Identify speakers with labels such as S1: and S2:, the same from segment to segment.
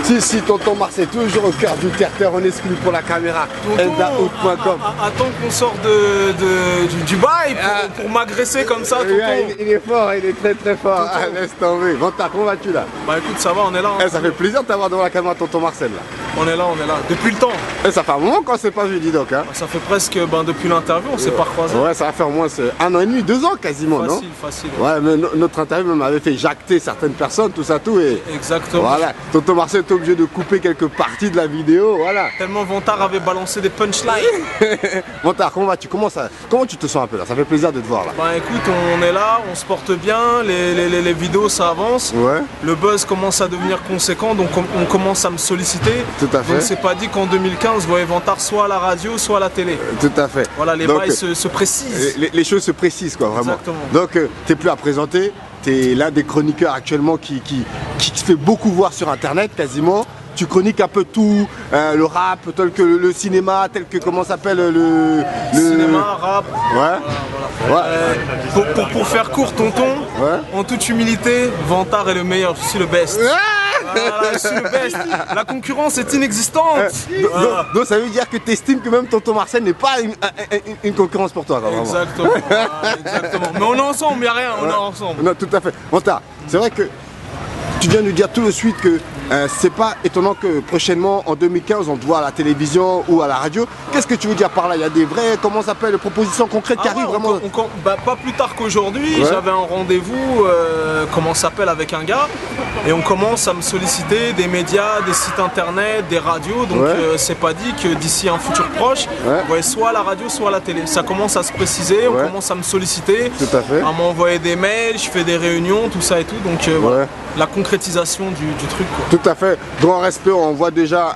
S1: Si, tonton Marcel, toujours au cœur du terre-terre, on exclut pour la caméra. Endaout.com.
S2: Attends qu'on sort du bail pour m'agresser comme ça, tonton.
S1: Il est fort, il est très fort. Ah, laisse tomber. Vantard, comment vas-tu là?
S2: Bah écoute, ça va, on est là.
S1: Ça fait plaisir de t'avoir devant la caméra, tonton Marcel là.
S2: On est là. Depuis le temps.
S1: Ça fait un moment qu'on s'est pas vu, dis donc. Hein.
S2: Ça fait presque, depuis l'interview, on s'est pas croisés.
S1: Ouais, ça va faire au moins 1 an et demi, 2 ans quasiment, non?
S2: Facile.
S1: Ouais, mais notre interview m'avait fait jacter certaines personnes, tout ça, tout. Et
S2: exactement.
S1: Voilà, tonton Marcel était obligé de couper quelques parties de la vidéo, voilà.
S2: Tellement Vantard avait balancé des punchlines.
S1: Vantard, comment vas-tu? Comment tu te sens un peu là? Ça fait plaisir de te voir là.
S2: Bah écoute, on est là, on se porte bien, les vidéos ça avance.
S1: Ouais.
S2: Le buzz commence à devenir conséquent, donc on commence à me solliciter.
S1: Tout à fait.
S2: Donc c'est pas dit qu'en 2015, vous voyez Vantard soit à la radio, soit à la télé.
S1: Tout à fait.
S2: Voilà, les bails se précisent.
S1: Les choses se précisent quoi, vraiment.
S2: Exactement.
S1: Donc t'es plus à présenter, t'es l'un des chroniqueurs actuellement qui se fait beaucoup voir sur internet quasiment. Tu chroniques un peu tout, le rap, tel que le cinéma, tel que comment s'appelle le
S2: cinéma, rap.
S1: Ouais.
S2: Voilà. Ouais. Pour faire court, tonton, en toute humilité, Vantard est le meilleur, je suis le best. Voilà, je suis le best. La concurrence est inexistante.
S1: Donc ça veut dire que tu estimes que même tonton Marcel n'est pas une concurrence pour toi.
S2: Exactement. Exactement. Mais on est ensemble, il n'y a rien, on est ensemble.
S1: Non, tout à fait. Vantard, c'est vrai que tu viens de dire tout de suite que c'est pas étonnant que prochainement, en 2015, on te voit à la télévision ou à la radio. Qu'est-ce que tu veux dire par là? Il y a des vraies, comment ça s'appelle, propositions concrètes qui arrivent vraiment?
S2: Pas plus tard qu'aujourd'hui, j'avais un rendez-vous, comment ça s'appelle, avec un gars. Et on commence à me solliciter des médias, des sites internet, des radios. Donc c'est pas dit que d'ici un futur proche, soit à la radio, soit à la télé. Ça commence à se préciser, on commence à me solliciter,
S1: à
S2: m'envoyer des mails, je fais des réunions, tout ça et tout. Donc voilà, la concrétisation du truc. Quoi.
S1: Tout à fait. Grand respect, on voit déjà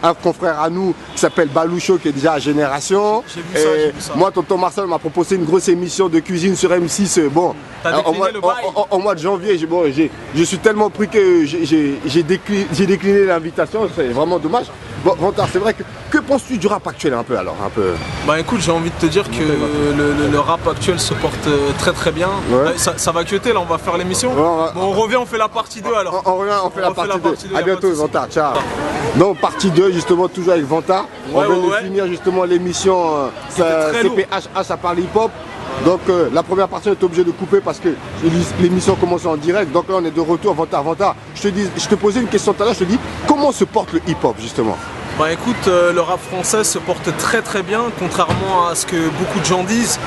S1: un confrère à nous qui s'appelle Baloucho qui est déjà à Génération.
S2: J'ai vu ça.
S1: Moi, tonton Marcel m'a proposé une grosse émission de cuisine sur M6. Bon, au mois de janvier, je suis tellement pris que j'ai décliné l'invitation. C'est vraiment dommage. Bon, Vantard, c'est vrai que penses-tu du rap actuel un peu alors
S2: Bah écoute, j'ai envie de te dire que le rap actuel se porte très bien. Ça va cuter là, on va faire l'émission. On revient, on fait la partie 2 alors.
S1: On revient, on fait la partie 2. A bientôt Vantard, ciao. Donc partie 2 justement toujours avec Vantard. On vient de finir justement l'émission CPHH, ça parle hip-hop. Donc la première partie on est obligé de couper parce que l'émission commence en direct. Donc là on est de retour. Vantard, je te posais une question tout à l'heure, je te dis comment se porte le hip-hop justement?
S2: Bah écoute, le rap français se porte très bien, contrairement à ce que beaucoup de gens disent.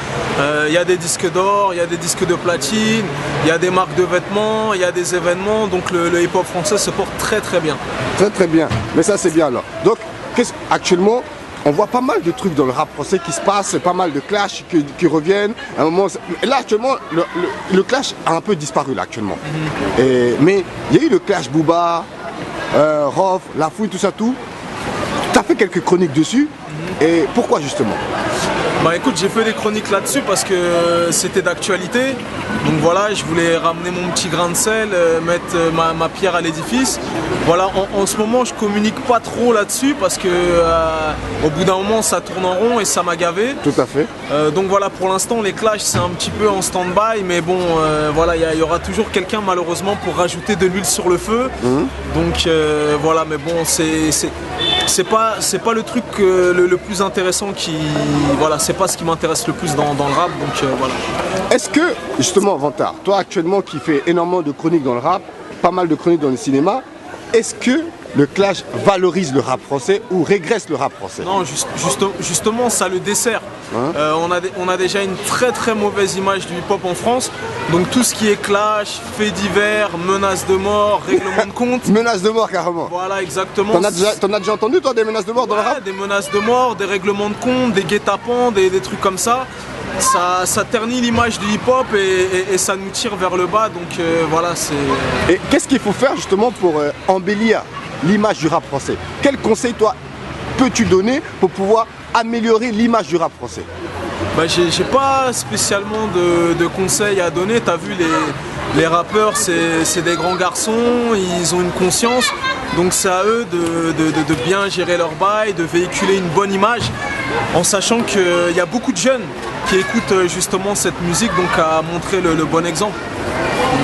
S2: Il y a des disques d'or, il y a des disques de platine, il y a des marques de vêtements, il y a des événements, donc le hip-hop français se porte très bien.
S1: Très bien, mais ça c'est bien alors. Donc actuellement, on voit pas mal de trucs dans le rap français qui se passent, pas mal de clashs qui reviennent. À un moment, là actuellement, le clash a un peu disparu là actuellement. Mais il y a eu le clash Booba, Rof, La Fouine, tout ça, tout. Tu as fait quelques chroniques dessus. Et pourquoi justement?
S2: Bah écoute, j'ai fait des chroniques là-dessus parce que c'était d'actualité. Donc voilà, je voulais ramener mon petit grain de sel, mettre ma pierre à l'édifice. Voilà, en ce moment je communique pas trop là-dessus parce que au bout d'un moment ça tourne en rond et ça m'a gavé.
S1: Tout à fait.
S2: Donc voilà, pour l'instant les clashs c'est un petit peu en stand-by, mais bon voilà, il y aura toujours quelqu'un malheureusement pour rajouter de l'huile sur le feu. Donc voilà, mais bon c'est pas le truc le plus intéressant voilà, c'est pas ce qui m'intéresse le plus dans le rap, donc voilà.
S1: Est-ce que, justement Vantard, toi actuellement qui fais énormément de chroniques dans le rap, pas mal de chroniques dans le cinéma, est-ce que le clash valorise le rap français ou régresse le rap français?
S2: Non, justement, ça le dessert. On a déjà une très mauvaise image du hip-hop en France. Donc tout ce qui est clash, faits divers, menaces de mort, règlement de compte.
S1: Menaces de mort carrément.
S2: Voilà, exactement.
S1: T'en as déjà entendu toi des menaces de mort dans le rap?
S2: Des menaces de mort, des règlements de compte, des guet-apens, des trucs comme ça. Ça ternit l'image du hip-hop et ça nous tire vers le bas. Donc voilà, c'est...
S1: Et qu'est-ce qu'il faut faire justement pour embellir l'image du rap français? Quel conseil toi peux-tu donner pour pouvoir améliorer l'image du rap français?
S2: Bah, j'ai pas spécialement de conseils à donner. T'as vu, les rappeurs c'est des grands garçons, ils ont une conscience, donc c'est à eux de bien gérer leur bail, de véhiculer une bonne image, en sachant qu'il y a beaucoup de jeunes qui écoutent justement cette musique, donc à montrer le bon exemple.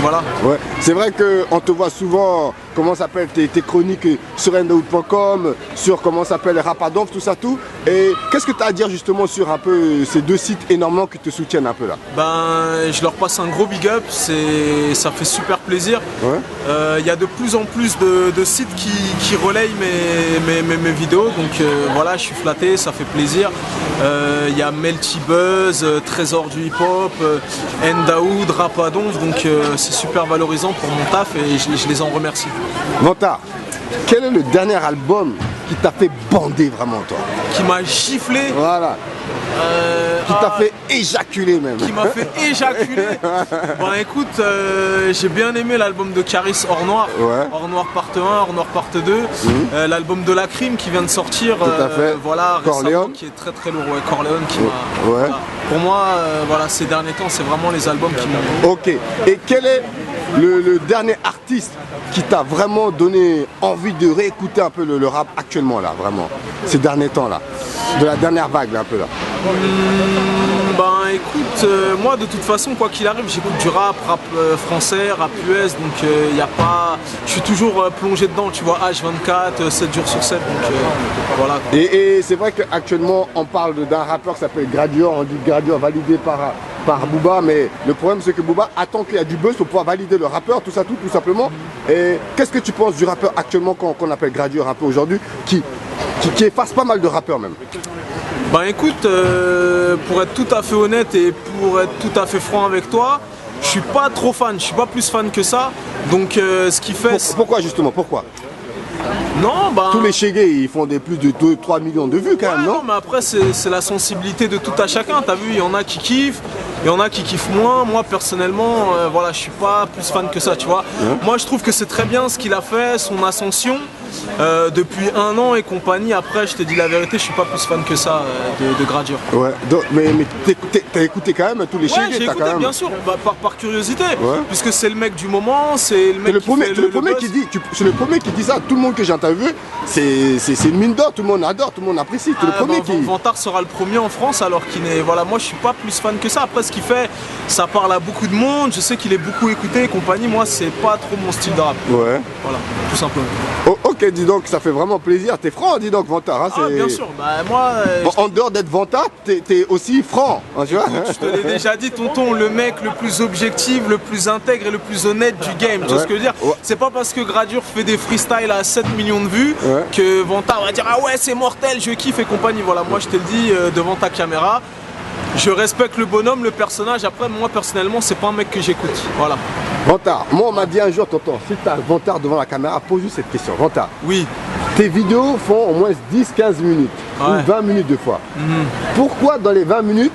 S2: voilà.
S1: Ouais. C'est vrai qu'on te voit souvent, comment s'appelle, tes chroniques sur ndaoud.com, sur comment s'appelle Rapadonf, tout ça, tout. Et qu'est-ce que tu as à dire justement sur un peu ces deux sites énormément qui te soutiennent un peu là?
S2: Ben, je leur passe un gros big up, ça fait super plaisir. Il y a de plus en plus de sites qui relayent mes vidéos, donc voilà, je suis flatté, ça fait plaisir. Il y a Melty Buzz, Trésor du hip-hop, Ndaoud, Rapadonf, donc c'est super valorisant pour mon taf et je les en remercie.
S1: Vantard, quel est le dernier album qui t'a fait bander vraiment toi?
S2: Qui m'a giflé.
S1: Voilà. Qui t'a fait éjaculer même.
S2: Qui m'a fait éjaculer. Bon écoute, j'ai bien aimé l'album de Caris Hors Noir.
S1: Ouais.
S2: Hors Noir part 1, Hors Noir part 2. L'album de La Crime qui vient de sortir.
S1: Tout à fait.
S2: Voilà,
S1: Corleone.
S2: récemment, qui est très très lourd. Ouais, Corleone qui m'a.
S1: Ouais.
S2: Voilà. Pour moi, voilà, ces derniers temps, c'est vraiment les albums qui m'ont.
S1: Ok. Et quel est le dernier artiste qui t'a vraiment donné envie de réécouter un peu le rap actuellement là, vraiment, ces derniers temps là, de la dernière vague là, un peu là?
S2: Ben écoute, moi de toute façon, quoi qu'il arrive, j'écoute du rap français, rap US, donc il y a pas. Je suis toujours plongé dedans, tu vois, H24, 7 jours sur 7, donc voilà.
S1: Et c'est vrai qu'actuellement on parle d'un rappeur qui s'appelle Gradure, on dit Gradure validé par Booba, mais le problème c'est que Booba attend qu'il y a du buzz pour pouvoir valider le rappeur, tout ça, tout simplement. Et qu'est-ce que tu penses du rappeur actuellement qu'on appelle Gradure un peu aujourd'hui, qui efface pas mal de rappeurs même?
S2: Ben écoute, pour être tout à fait honnête et pour être tout à fait franc avec toi, je suis pas trop fan, je suis pas plus fan que ça. Donc ce qui fait.
S1: Pourquoi justement? Pourquoi?
S2: Non, ben.
S1: Tous les Chégués, ils font des plus de 2-3 millions de vues quand même, non?
S2: Non, mais après, c'est la sensibilité de tout à chacun. T'as vu, il y en a qui kiffent, il y en a qui kiffent moins. Moi, personnellement, voilà, je suis pas plus fan que ça, tu vois. Moi, je trouve que c'est très bien ce qu'il a fait, son ascension. Depuis 1 an et compagnie. Après, je te dis la vérité, je suis pas plus fan que ça de Gradure.
S1: Ouais, donc, mais t'as écouté quand même tous les Chégués?
S2: J'ai écouté, bien sûr, par curiosité, puisque c'est le mec du moment, c'est le mec
S1: c'est le
S2: qui
S1: premier,
S2: fait
S1: c'est le premier qui dit, c'est le premier qui dit ça. Tout le monde que j'ai interviewé, c'est une mine d'or, tout le monde adore, tout le monde apprécie. C'est le premier qui.
S2: Vantard sera le premier en France, alors qu'il n'est. Voilà, moi je suis pas plus fan que ça. Après, ce qu'il fait, ça parle à beaucoup de monde. Je sais qu'il est beaucoup écouté et compagnie. Moi, c'est pas trop mon style de rap.
S1: Ouais.
S2: Voilà, tout simplement.
S1: Oh, ok, dis donc, ça fait vraiment plaisir. T'es franc, dis donc, Vantard. Hein,
S2: Ah, bien sûr. Bah, moi.
S1: Bon, en dehors d'être Vantard, t'es aussi franc, hein, tu vois.
S2: Je te l'ai déjà dit, tonton, le mec le plus objectif, le plus intègre et le plus honnête du game. Tu vois ce que je veux dire? C'est pas parce que Gradure fait des freestyles à 7 millions de vues que Vantard va dire ah ouais, c'est mortel, je kiffe et compagnie. Voilà, moi je te le dis devant ta caméra. Je respecte le bonhomme, le personnage. Après, moi personnellement, c'est pas un mec que j'écoute. Voilà.
S1: Vantard, moi on m'a dit un jour, tonton, si t'as Vantard devant la caméra, pose-lui cette question. Vantard.
S2: Oui.
S1: Tes vidéos font au moins 10-15 minutes, ou 20 minutes de fois. Pourquoi dans les 20 minutes,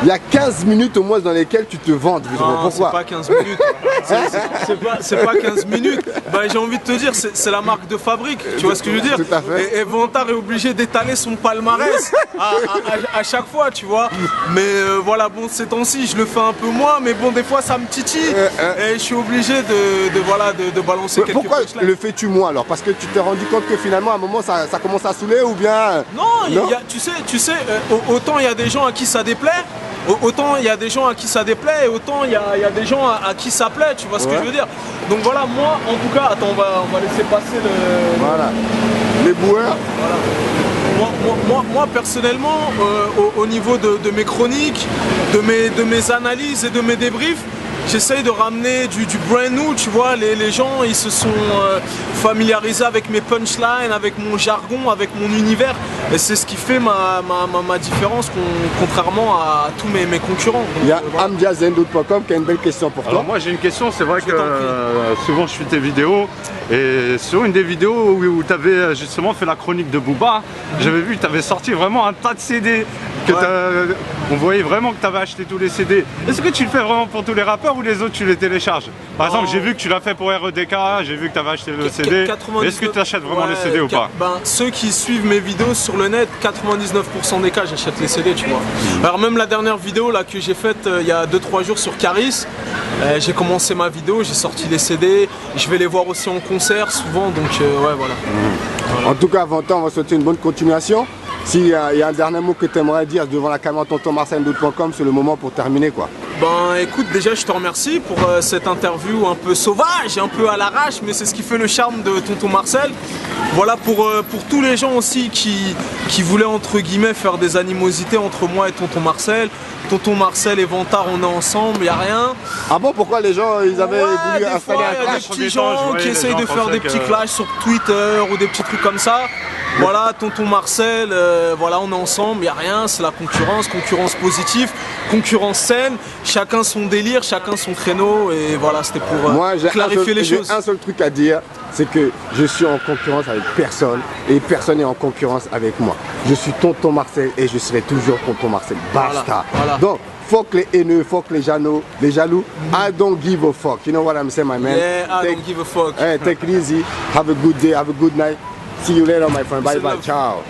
S1: il y a 15 minutes au moins dans lesquelles tu te vantes?
S2: Non,
S1: pourquoi?
S2: c'est pas 15 minutes. C'est pas 15 minutes. Bah, j'ai envie de te dire, c'est la marque de fabrique. Tu vois ce que je veux dire?
S1: Tout à fait.
S2: Et Vantard est obligé d'étaler son palmarès à chaque fois, tu vois. Mais voilà, bon, ces temps-ci, je le fais un peu moins. Mais bon, des fois, ça me titille. Et je suis obligé de balancer quelques
S1: Pourquoi
S2: punchlines.
S1: le fais-tu moins alors? Parce que tu t'es rendu compte que finalement, à un moment, ça commence à saouler ou bien...
S2: Non, tu sais, autant il y a des gens à qui ça déplaît. Autant il y a des gens à qui ça déplaît et autant il y a des gens à qui ça plaît, tu vois ce que je veux dire. Donc voilà, moi en tout cas, attends, on va laisser passer le...
S1: Voilà, les boueurs.
S2: Voilà. Moi personnellement, au niveau de mes chroniques, de mes analyses et de mes débriefs, j'essaye de ramener du brand new, tu vois, les gens ils se sont familiarisés avec mes punchlines, avec mon jargon, avec mon univers et c'est ce qui fait ma différence contrairement à tous mes concurrents. Donc,
S1: Il y a
S2: voilà.
S1: amdiazendout.com qui a une belle question pour toi.
S3: Alors moi j'ai une question, c'est vrai que souvent je suis tes vidéos et sur une des vidéos où tu avais justement fait la chronique de Booba, j'avais vu que tu avais sorti vraiment un tas de CD, que on voyait vraiment que tu avais acheté tous les CD. Est-ce que tu le fais vraiment pour tous les rappeurs ou les autres tu les télécharges? Par exemple j'ai vu que tu l'as fait pour REDK, j'ai vu que tu avais acheté le CD, mais est-ce que tu achètes vraiment les CD ou pas?
S2: Ceux qui suivent mes vidéos sur le net, 99% des cas j'achète les CD, tu vois. Alors même la dernière vidéo là que j'ai faite il y a 2-3 jours sur Caris, j'ai commencé ma vidéo, j'ai sorti les CD, je vais les voir aussi en concert souvent, donc ouais voilà.
S1: En tout cas, Vantard, on va souhaiter une bonne continuation. S'il y a un dernier mot que tu aimerais dire devant la caméra tontonmarcelndout.com, c'est le moment pour terminer quoi.
S2: Ben écoute, déjà je te remercie pour cette interview un peu sauvage, un peu à l'arrache, mais c'est ce qui fait le charme de Tonton Marcel. Voilà pour tous les gens aussi qui voulaient entre guillemets faire des animosités entre moi et Tonton Marcel. Tonton Marcel et Vantard, on est ensemble, y a rien.
S1: Ah bon, pourquoi les gens ils avaient voulu
S2: des
S1: installer
S2: fois,
S1: un
S2: y a des
S1: clash?
S2: petits gens qui essayent de faire des petits clashs sur Twitter ou des petits trucs comme ça. Voilà, Tonton Marcel, voilà, on est ensemble, y a rien, c'est la concurrence positive, concurrence saine, chacun son délire, chacun son créneau, et voilà, c'était pour clarifier les choses.
S1: J'ai un seul truc à dire, c'est que je suis en concurrence avec personne et personne n'est en concurrence avec moi. Je suis Tonton Marcel et je serai toujours Tonton Marcel. Basta.
S2: Voilà.
S1: Donc, fuck les haineux, fuck les jaloux. I don't give a fuck. You know what I'm saying, my man?
S2: Yeah, I don't give a fuck.
S1: Hey, take it easy. Have a good day. Have a good night. See you later, my friend. Bye bye. Ciao.